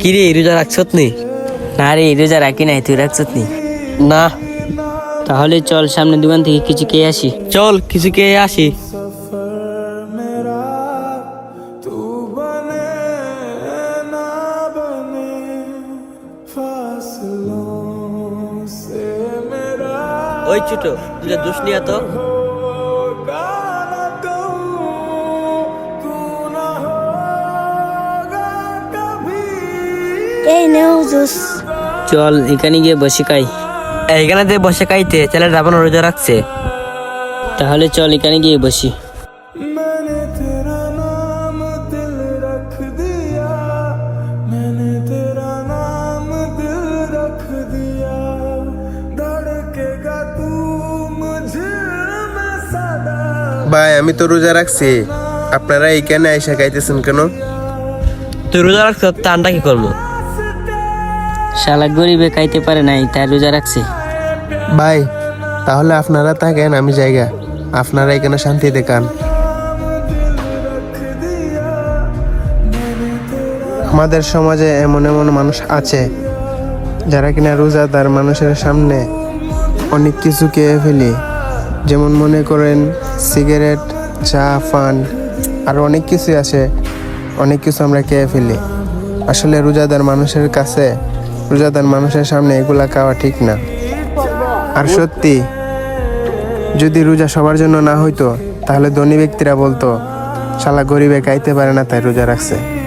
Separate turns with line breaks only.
কিরে রোজা রাখছত নি?
না রে, রোজা রাখি নাই। তুই রাখছত নি?
না।
তাহলে চল সামনে দোকান থেকে কিছু খেয়ে আসি।
চল কিছু খেয়ে আসি। ওই ছোট, তুই দোষ নিয়ে তো।
এই নেও জুস।
চল এখানে গিয়ে বসে খাই।
এইখানে যে বসে খাইতে ছেলে রাবণ রোজা রাখছে।
তাহলে চল এখানে গিয়ে বসি।
ভাই আমি তো রোজা রাখছি, আপনারা এইখানে আইসা খাইতেছেন কেন?
তুই রোজা রাখছ, টানটা কি করবো?
শালা গরিবে খাইতে পারে নাই, তাই রোজা রাখছে।
ভাই তাহলে আপনারা থাকেন, আমি জায়গা, আপনারা এখানে শান্তি দেখান। আমাদের সমাজে এমন এমন মানুষ আছে যারা কিনা রোজাদার মানুষের সামনে অনেক কিছু খেয়ে ফেলি, যেমন মনে করেন সিগারেট, চা, পান, আর অনেক কিছু আছে। অনেক কিছু আমরা খেয়ে ফেলি। আসলে রোজাদার মানুষের কাছে, রোজাদার মানুষের সামনে এগুলা খাওয়া ঠিক না। আর সত্যি যদি রোজা সবার জন্য না হইতো, তাহলে ধনী ব্যক্তিরা বলতো শালা গরিবে খাইতে পারে না তাই রোজা রাখছে।